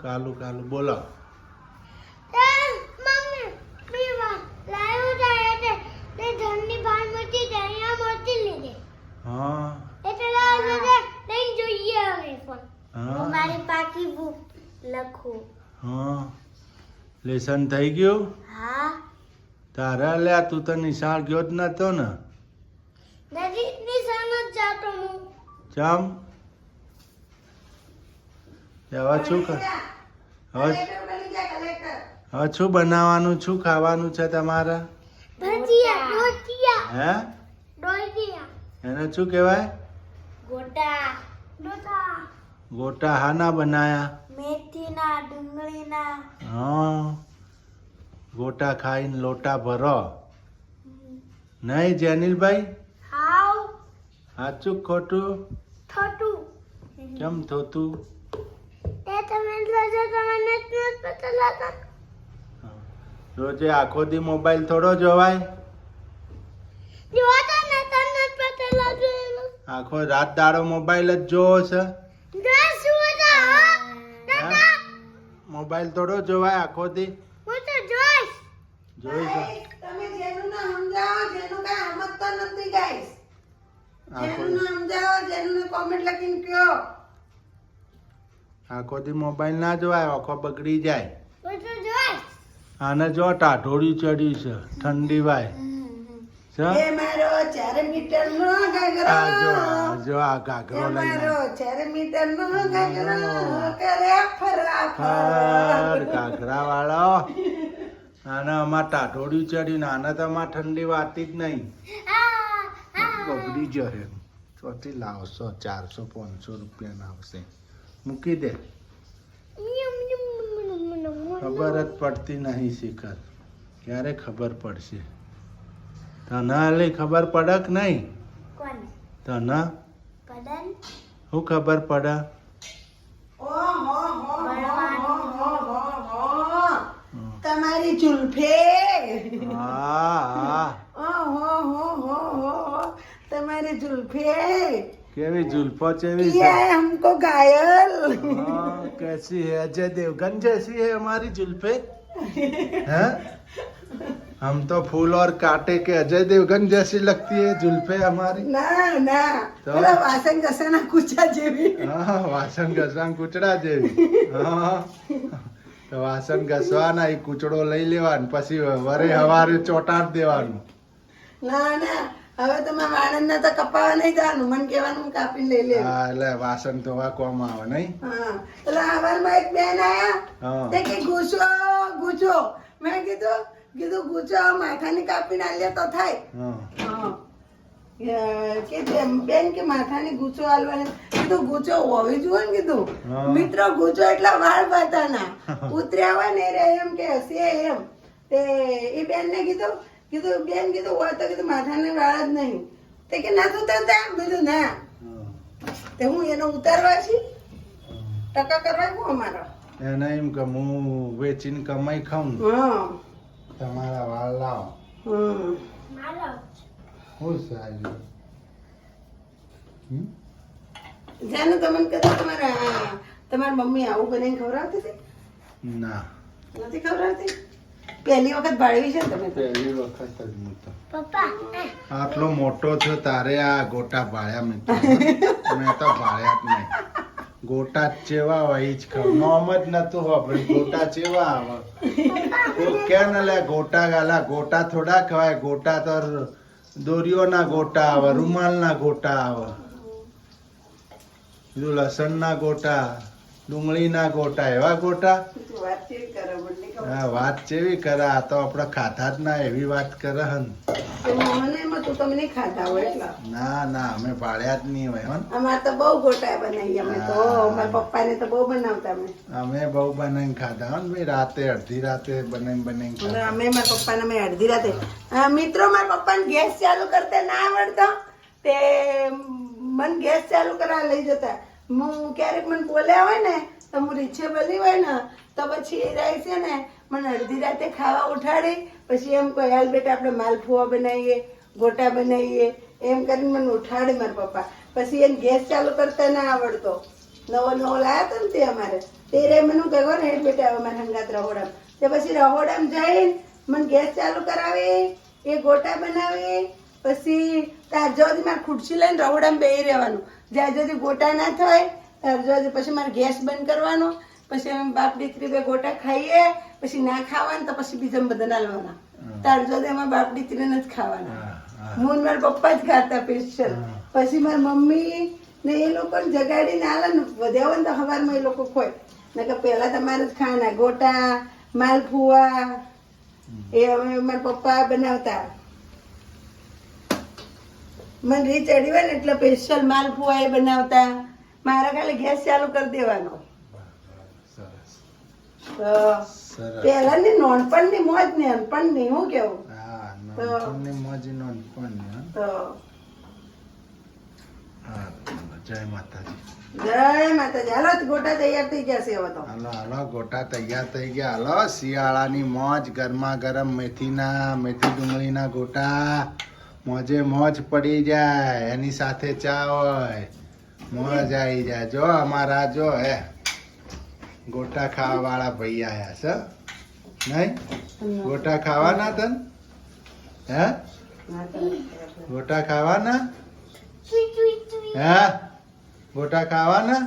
કાલુ કાલુ બોલો. હા મારી પાકી બુક લખું. હા લેસન થઈ ગયું હા તારા લ્યા તું તો નિશાળ ગયો જ નતો ને. નજીક નિશાન જ જાતો હું. ચમ હવે શું કર હવે શું બનાવવાનું શું ખાવાનું છે તમારે? ભજીયા ડોટિયા હે ડોટિયા એને શું કહેવાય? ગોટા ગોટા ગોટા હાના બનાયા? મેથીના ડુંગળીના. હા ગોટા ખાઈને લોટા ભરો નહીં જેનિલભાઈ? હાવ સાચું ખોટું? થોટું કેમ થોતું? તે તમે જોજો તમને નથી પતા લાગતા. રોજે આખો દી મોબાઈલ થોડો જોવાય? જોતા ને તમને પતા લાગે. આખો રાત દાડો મોબાઈલ જ જોવો છે? દસ હોતા હે? મોબાઈલ થોડો જોવાય આખો દી? હું તો જોઈશ. જોઈ છે તમે જેનું ના સમજાવો જેનું કઈ સમજતા નથી ગાઈસ. આખો જેનું ના સમજાવો જેનું કોમેન્ટ લખીને કયો. આખો દી મોબાઈલ ના જોવાય આખો બગડી જાય. હું તો જોઈશ. આને જો ટાઢોળી ચડી છે ઠંડી વાય છે. એ મારો 4 મીટર નો ઘાઘરો. આ જો આ ઘાઘરો એ લઈને મારો 4 મીટર નો ઘાઘરો કરે ફરાફર. ઘાઘરા વાળો આને અમાર ટાઢોળી ચડી ને આને તો અમાર ઠંડી વાતી જ નહીં. બગડી જશે. ચોથી લાવશો 400-500 રૂપિયા આવશે. મૂકી દે. ખબર જ પડતી નહીં શિખર ક્યારે ખબર પડશે? તને હાલી ખબર પડે કે નહીં? કોને? તને પદન શું ખબર પડે? તમારી જુલ્ફે. હા તમારી જુલ્ફे. કેવી जुल्फो चेवी ये हमको घायल. कैसी है? अजय देवगन जैसी है हमारी जुल्फे. हैं? हम तो फूल और कांटे के अजय देवगन जैसी लगती है जुल्फे हमारी. ના ના તો? પેલા વાસણ ઘસાના કૂચા જેવી. હા વાસણ ઘસવા કૂચડા જેવી. હા તો વાસણ ઘસવાના એ કૂચડો લઈ લેવાનો પછી વરે હવારે ચોટાડ દેવાનું. ના ના હવે તમે વાણંદ તો કપાવા નહીં જવાનું મને કહેવાનું હું કાપી લઈ લે. હા એટલે વાસણ ધોવા કોમ આવે નહીં? હા એટલે હવારમાં એક બેન આયા હા તે કે ગુચો ગુચો મેં કીધું ગુચો માથાની કાપીને આલ્યા તો થાય. હા કે બેન કે માથાની ગુચો આલવાની કીધું ગુચો હોવી જોઈએ ને કીધું. હા. મિત્રો ગુચો એટલા વાળ બતાના ઉતર્યા હોય ને રે એમ કે હશે એમ તે એ બેન ને કીધું બેન કીધું હોય તો કીધું માથાને વાળ જ નહીં તે કે ના ઉતરતા કીધું ના તે હું એનો ઉતારવા છી ટકા કરવા કહું અમારો. એને એમ કે હું વેચીને કમાઈ ખાઉં હા તમારા વાળ લાવો. મારો શું સાહેબ? જાને તમને કીધું તમારી મમ્મી આવું બનાવીને ખવડાવતી હતી? ના નથી ખવડાવતી? પહેલી વખત ભાળવી છે ને તમે તો. પહેલી વખત જ હું તો પપ્પા આટલો મોટો થયો તારે આ ગોટા ભાળ્યા મેં તો ભાળ્યા જ નહીં. ગોટા ચેવા હોય એ જ ખબર નોમ જ નતું વાપર્યું. ગોટા ચેવા આવે કે ને લે ગોટા ગાલા ગોટા થોડા ખવાય. ગોટા તો દોરીઓના ગોટા આવે રૂમાલના ગોટા આવે બીજું લસણના ગોટા ડુંગળીના ગોટા એવા ગોટા. વાતચીત કરો મને ખબર. હા વાત ચેવી કરે આ તો આપડે ખાધા જ ના એવી વાત કરે હન. તો મને એમાં તું તમે નહીં ખાતા હોય એટલા. ના ના અમે પાડ્યા જ નહીં હોય હન. અમારે તો બહુ ગોટા બનાવી અમે તો મારા પપ્પાને તો બહુ બનાવતા અમે બહુ બનાવીને ખાધા હન ભાઈ. રાતે અડધી રાતે બનાવીને ખાધા. અમે મારા પપ્પાને અમે અડધી રાતે મિત્રો મારા પપ્પાને ગેસ ચાલુ કરતા ના આવડતો તે મને ગેસ ચાલુ કરવા લઈ જતા. હું ક્યારેક મને બોલ્યા હોય ને તો હું રીચેબલી હોય ને તો પછી એ રહે છે ને મને અડધી રાતે ખાવા ઉઠાડી પછી એમ કહે હાલ બેટા આપણે માલપુઆ બનાવીએ ગોટા બનાવીએ એમ કરીને મને ઉઠાડે મારા પપ્પા. પછી એને ગેસ ચાલુ કરતા ના આવડતો નવો નવો લાયા હતા ને તે અમારે તે રે મને કહેવો ને હેડ બેટા હવે મારે હંગાત રહોડામ તે પછી રહોડામ જઈને મને ગેસ ચાલુ કરાવી એ ગોટા બનાવી પછી ત્યાર સુધી મારે ખુરશી લઈને રહોડામ બેસી રહેવાનું જ્યાં સુધી ગોટા ના થાય ત્યાર સુધી પછી મારે ગેસ બંધ કરવાનો પછી અમે બાપ દીકરી બે ગોટા ખાઈએ પછી ના ખાવાનું તો પછી બીજા બધા ના લેવાના ત્યાર સુધી અમારા બાપ દીકરીને જ ખાવાના હું ને મારા પપ્પા જ ખાતા સ્પેશિયલ પછી મારી મમ્મી ને એ લોકોને જગાડીને આલે ને વધ્યા હોય ને તો સવારમાં એ લોકો ખોય ને કે પહેલા તમારે જ ખાવાના ગોટા માલપુઆ એ અમે મારા પપ્પા બનાવતા મને રીચ ચડી હોય ને એટલે સ્પેશિયલ માલપુઆ એ બનાવતા મારા ખાલી ગેસ ચાલુ કરી દેવાનો સરસ તો સરસ પહેલાની નોનપણની મોજ ને અનપણની હું કેવું હા નાનપણની મોજ નાનપણની હં? તો હા જય માતાજી જય માતાજી હાલો ગોટા તૈયાર થઈ ગયા છે હવે તો હાલો હાલો ગોટા તૈયાર થઈ ગયા હાલો શિયાળાની મોજ ગરમા ગરમ મેથી ડુંગળીના ગોટા મોજે મોજ પડી જાય એની સાથે ચા હોય મોજ આવી જાય જો અમારા જો હે ગોટા ખાવા વાળા ભાઈ આયા છે નહીં ગોટા ખાવાના તન હે ગોટા ખાવાના હે ગોટા ખાવાના